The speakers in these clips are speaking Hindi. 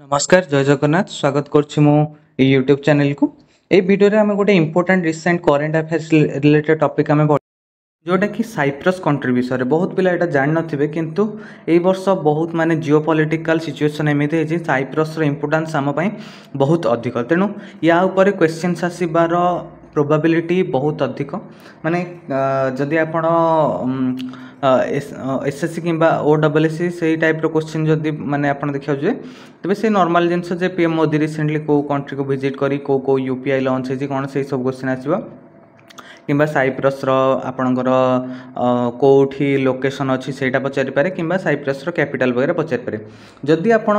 नमस्कार जय जगन्नाथ स्वागत करुच्ची मो यूट्यूब चैनल को ये वीडियो रे आम गोटे important recent current affairs related topic आम जोटा कि साइप्रस कंट्री विषय बहुत पिला यहाँ जान नथिबे किंतु ए वर्ष बहुत माने जियोपॉलिटिकल सिचुएशन एमती है साइप्रस इंपोर्टेंस आम पाई बहुत अधिक तेणु या ऊपर क्वेश्चंस आसबार प्रोबाबिलिटी बहुत अधिक माने जदि आपण एसएससी कि ओडब्ल्यूएससी से टाइप क्वेश्चन जदि माने आपण देखा जाए तेज से नॉर्मल जिनस पीएम मोदी रिसेंटली को कंट्री को विजिट करी को यूपीआई लॉन्च होती कौन से सब क्वेश्चन आसो कि साइप्रस आपणकर कौटी लोकेशन अच्छी से पचारि पारे कि साइप्रस कैपिटल वगैरह पचारि पारे जदि आप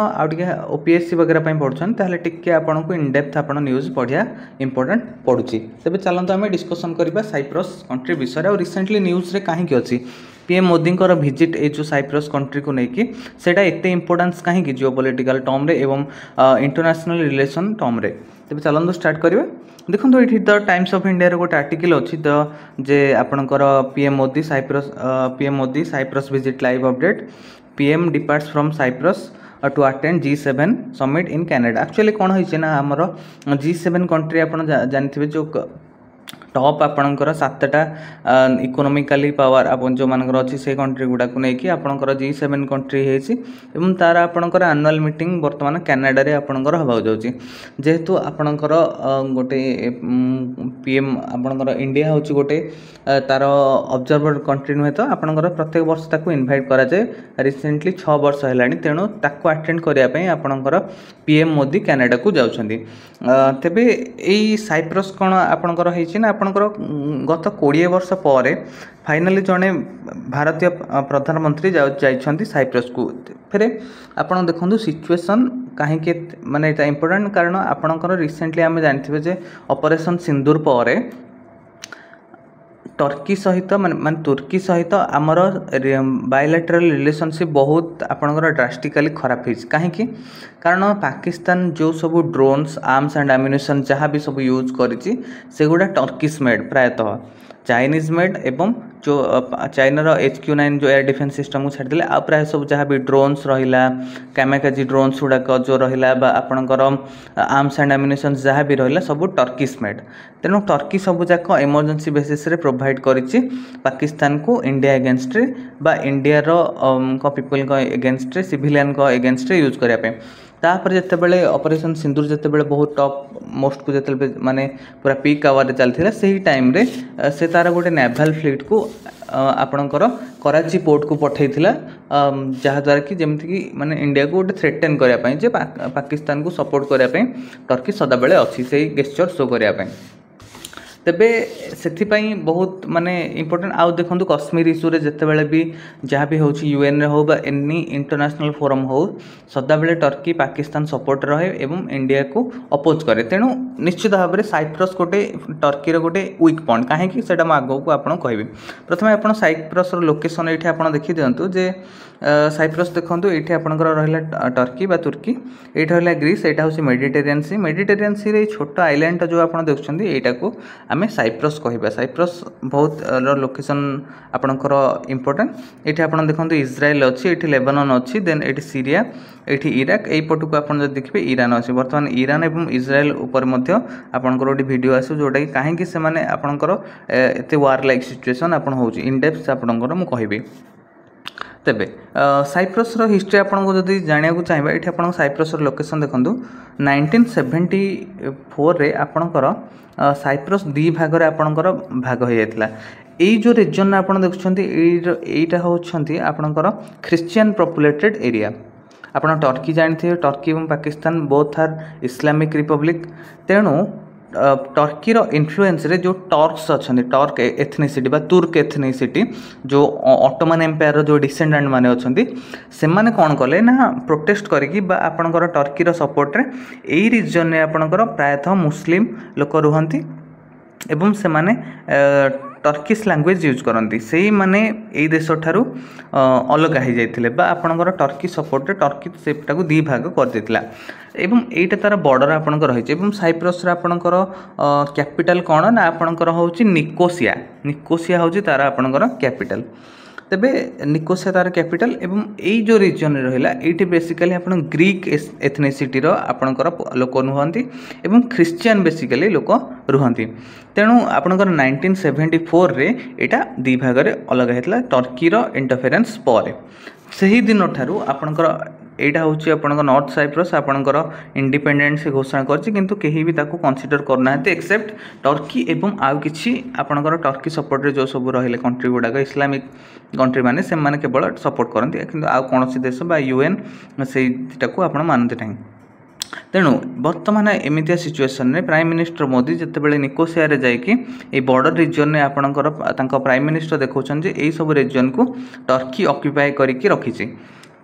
ओपीएससी वगैरह पढ़ुन ताहले टिके आपन को इनडेप्थ आप न्यूज पढ़िया इंपोर्टेंट पड़ुची तेज चलते आम डिस्कसन करवा साइप्रस कंट्री विषय और रिसेंटली न्यूज रे कहीं अच्छी पीएम मोदी भिजिट ये जो साइप्रस कंट्री को लेकिन सेटा एते इंपोर्टेंस कहीं जियोपॉलिटिकल टर्म रे एवं इंटरनेशनल रिलेशन टर्म रे तेज चलते स्टार्ट करिवे देखो ये द टाइम्स ऑफ इंडिया गोटे आर्टिकल अच्छी द जे आपणकर PM Modi Cyprus visit live update PM departs from Cyprus to attend G7 summit in Canada actually कौन होइछे ना हमर G7 कंट्री आपन जानथिबे जो टॉप आपणकर सातटा इकोनॉमिकली पावर आपन जो मानकर अच्छी से कंट्री गुड़ा को लेकिन आपणकर G7 कंट्री है तार आपणकर एनुअल मीटिंग वर्तमान कनाडा रे आपणकर हवा जाउची जेहेतु आपणकर गोटे पीएम आपणकर इंडिया होची गोटे तार ऑब्जर्वर कंट्री नुहे तो आपणकर प्रत्येक वर्ष ताको इनवाइट करा जाए रिसेंटली 6 वर्ष हेलानी तेणु ताको अटेंड करिया पई आपणकर पीएम मोदी कनाडा को जाउछंदी तेबे एई साइप्रस कोन आपणकर हेछि ना आपणकर गत 20 वर्ष पर फाइनाली जड़े भारतीय प्रधानमंत्री जाइछंती साइप्रस को फिर आपन देखंतु सिचुएशन कहीं माने इंपोर्टेंट कारण आपणकर रिसेंटली आम जानथिबे जे ऑपरेशन सिंदूर पर टर्की सहित मान तुर्की सहित आमर बायलैटरल रिलेशनशिप बहुत आपणकर ड्रास्टिकली खराब होइछ कहीं कारण पाकिस्तान जो सब ड्रोन्स आर्म्स एंड एम्युनिशन जहाँ भी सब यूज करिछि सेगुडा टर्किश मेड प्रायतः चाइनीज मेड एवं जो चाइनार HQ9 जो एयर डिफेन्स सिस्टम को छाड़देले आ प्राय सब जहाँ भी ड्रोन्स रहिला कैमेकाजी ड्रोन्स गुड़ाक जो रहिला बा आपणकर आर्म्स एंड एम्युनिशन जहाँ भी रहिला सब टर्किश मेड तेणु टर्की सब जाक इमरजेंसी बेसिस रे प्रोवाइड करिछि पाकिस्तान को इंडिया एगेंस्ट रे बा इंडिया रो पीपल को एगेंस्ट रे सिविलियन को एगेंस्ट रे यूज करिया पे तापर जितेबाला ऑपरेशन सिंदूर जितेबाला बहुत टॉप मोस्ट को जिते माने पूरा पीक आवर चलता से टाइम रे से तार गोटे नेवल फ्लीट को आपणकर कराची पोर्ट को पठेइथिला जहाँद्वारा कि जमीक कि माने इंडिया को गोटे थ्रेटेन करने जे पाकिस्तान को सपोर्ट करने टर्की सदाबले अच्छी से गेस्चर शो करने तेबे से बहुत माने इंपोर्टेंट आउ देखो कश्मीर इश्यू जितेबाला भी जहाँ भी हो यूएन हो बा एनी इंटरनेशनल फोरम हो सदाबले टर्की पाकिस्तान सपोर्ट रहे एवं इंडिया को अपोज करे तेणु निश्चित भाव में साइप्रस गोटे टर्की गोटे वीक पॉइंट कहीं से आग को आपड़ कहबी प्रथम आप साइप्रस लोकेशन ये आप देखी दिंतु जे साइप्रस देखो ये आपंकर रहा टर्की बा तुर्की ये रहा ग्रीस यहाँ हूँ मेडिटेरियन सी छोट आइलैंड जो आप देखुं यहाँ को आम साइप्रस कहवा साइप्रस बहुत लोकेशन आपंकर इंपोर्टेंट ये आप देखो इज्राएल अच्छी ये लेबानन अच्छी देन ये सीरिया ये इराक यहीपट को आप देखिए ईरान अच्छी बर्तमान ईरान और इज्राएल उपर आपंकर गोटे वीडियो आसो जोटा कि कहीं से आपंकर एत वार लाइक सिचुएसन आप इनडेप्थ आपंकर मुझे कहबी तेबे साइप्रस हिस्ट्री आपको जब जाना चाहिए ये आप साइप्रस लोकेशन देखो 1974 रे आपणकर साइप्रस दी भाग आपणकर भाग हो जाता यही जो रिजन आप देखुं होती आपणकर ख्रिश्चियन पॉपुलेटेड एरिया आपन टर्की जानते टर्की और Pakistan both are Islamic republic तेणु टर्की रो इन्फ्लुएंस रे जो टर्क्स अच्छा टर्क एथनिसिटी बा तुर्क एथनिसिटी जो ऑटोमन एम्पायर जो डिसेंडेंट माने अच्छे से माने कौन कले ना प्रोटेस्ट करिकी बा आपणकर टर्की रो सपोर्ट रे एई रीजन में आपणकर प्रायतः मुस्लिम लोक रुहंती एवं से माने टर्किश लैंग्वेज यूज करती से माने यही देश ठारू अलग हो जाते आपणकर टर्की सपोर्ट रे टर्की सेटा को दी भाग कर देतिला एवं एटा तार बॉर्डर आपणकर रही एवं साइप्रस रे आपणकर कैपिटल कौन ना आपणकर होची निकोसिया निकोसिया होची तार आपणकर कैपिटल तेबे निकोसिया तार कैपिटल एवं यही जो रिजन रहा ये बेसिकली आप ग्रीक एथनिसिटी आपणकर लोक रुहति एवं ख्रिश्चियन बेसिकली लोक रुहति तेणु आपणकर 1974 रे एटा दी भाग रे अलग होता टर्कीर इंटरफेरेंस पर सही दिन ठारू आपणकर एटा होची आपणकर नॉर्थ साइप्रस आपणकर इंडिपेंडेंस घोषणा करछि किंतु केही भी ताको कंसीडर करना है एक्सेप्ट टर्की एवं आउ किछि आपणकर टर्की सपोर्ट रे जो सब रहिले कंट्री गुडाक इस्लामिक कंट्री माने से माने केवल सपोर्ट करନ୍ତି किंतु आउ कोनोसी देश बा यूएन सेटाको आपण मानते नहीं तेणु बर्तमान एमितिया सिचुएसन रे प्राइम मिनिस्टर मोदी जितेबाला निकोसिया रे जाइकी ए बॉर्डर रिजन में आपणकर तांको प्राइम मिनिस्टर देखौछन जे एई सब रिजन को टर्की ऑक्युपाई करिकी रखिछि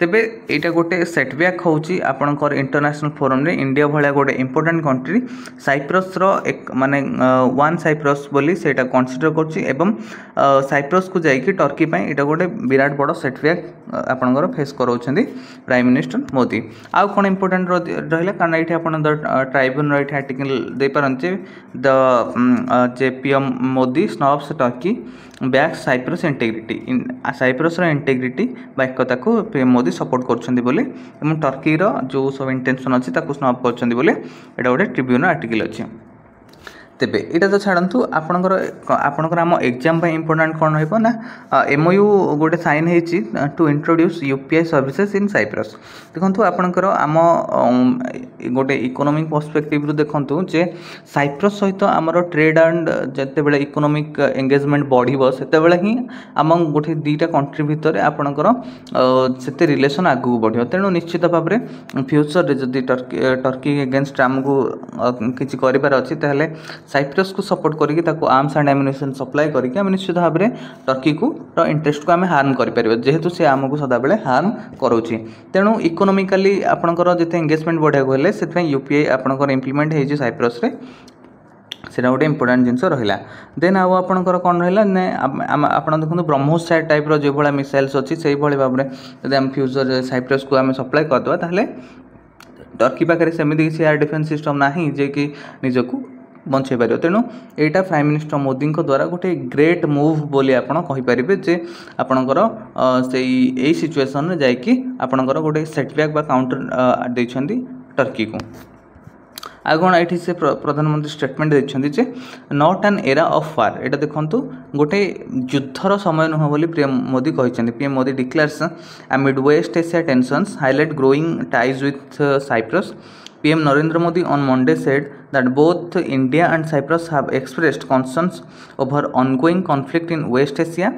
तेबे एटा गोटे सेटबैक होची आपणकर इंटरनेशनल फोरम रे इंडिया भलिया गोटे इंपोर्टेंट कंट्री साइप्रस रो एक माने वन साइप्रस बोली सेटा कंसीडर करछि एवं साइप्रस को जाइकी टर्की पय एटा गोटे विराट बड़ सेटबैक आपणकर फेस करौछन्ती प्राइम मिनिस्टर मोदी आउ कोन इंपोर्टेंट रहिला कारण एठी आपण द ट्राइब्यून रो एठी आर्टिकल दे परंचे द जे PM Modi snubs Turkey back Cyprus integrity Cyprus integrity बा एकता को पीएम मोदी सपोर्ट करछन्ती बोले एवं टर्की रो जो सब इंटेंशन अछि ताको स्नॉब करछन्ती बोले एटा गोटे ट्रिब्यून आर्टिकल अछि तेबे एटा तो छाड़ू आपणकर आम एग्जाम इंपोर्टेंट कौन रहा ना एमओयू गोटे साइन होती to introduce UPI services in Cyprus देखो आपणकर आम गोटे इकोनॉमिक पर्सपेक्टिव देखु जे साइप्रस सहित आमर ट्रेड एंड जिते इकोनॉमिक एंगेजमेंट बढ़ से ही आम गोटे दुईटा कंट्री भितर आपणकर से रिलेशन आगू बढ़ तेणु निश्चित भाव में फ्यूचर जदि टर्की एगेन्स्ट आमको किसी करार अच्छी साइप्रस को सपोर्ट करके ताको आर्म्स एंड एम्युनिशन सप्लाई करके आम निश्चित भाव में टर्की को इंटरेस्ट को आम हार्म कर जेहेतु से आमको सदाबले हार्म करोछि तेणु इकोनॉमिकली आपणकर जिते एंगेजमेंट बढ़िया हेले से यूपीआई आपणकर इम्प्लीमेंट होइछि साइप्रस रे सेटा गोटे इंपोर्टेंट जिनस रहा देन आउ आपणकर कौन रहा आप देखो ब्रह्मोस टाइप जो भाया मिसाइल्स अच्छी से भाव में जब आम फ्यूचर साइप्रस को आम सप्लाई करदे ताहले टर्की पाखे सेमती किसी एयर डिफेन्स सिस्टम ना जे कि निजको बंचाई पार तेणु यहाँ प्राइम मिनिस्टर मोदी द्वारा गोटे ग्रेट मूव बोली आपड़ कहींपारे जे आपणकर से सिचुएसन रे जाइकी आपणकर गोटे सेटबैक बा काउंटर देइछन्ती टर्की को आ कौन ये से प्रधानमंत्री स्टेटमेंट देते not an era of war एटा देखंतु गोटे युद्धर समय नुह बोली पीएम मोदी कहते PM Modi declares amid West Asia tensions highlight growing ties with Cyprus PM Narendra Modi on Monday said that both India and Cyprus have expressed concerns over ongoing conflict in West Asia,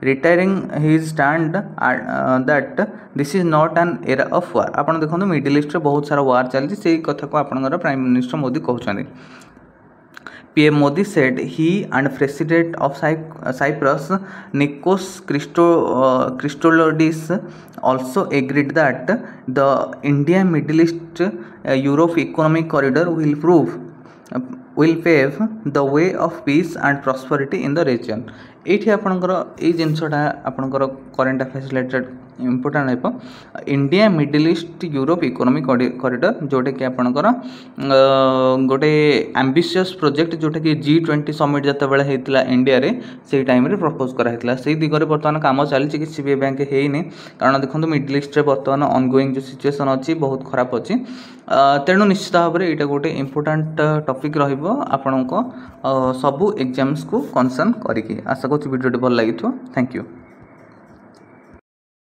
reiterating his stand that this is not an era of war. आपन देखो मिडिल ईस्ट रे बहुत सारा वार चलती से कथा को आपनकर प्राइम मिनिस्टर मोदी कहउछन्ती PM Modi said he and President of Cyprus Nikos Christolidis also agreed that the India Middle East Europe economic corridor will pave the way of peace and prosperity in the region. ये आपणकर ये जिनसटा आपणकर करेन्ट अफेयर्स रिलेटेड इंपोर्टेंट हो India middle east Europe economic corridor जोटा कि आपणकर गोटे एम्बिशियस प्रोजेक्ट जोटा कि G20 समिट जिते बड़े होता इंडिया रे से टाइम रे प्रपोज कराइला से दिगरे बर्तमान काम चली किसी भी बैंक है कारण देखो मिडिल ईस्ट रे बर्तमान ऑनगोइंग जो सिचुएशन अच्छी बहुत खराब अच्छी तेणु निश्चित भाव में यहाँ गोटे इंपोर्टेंट टॉपिक रहिबो आपनको सबू एग्जाम्स को कंसर्न करिकी आशा करूँ वीडियो भल लगी थैंक यू।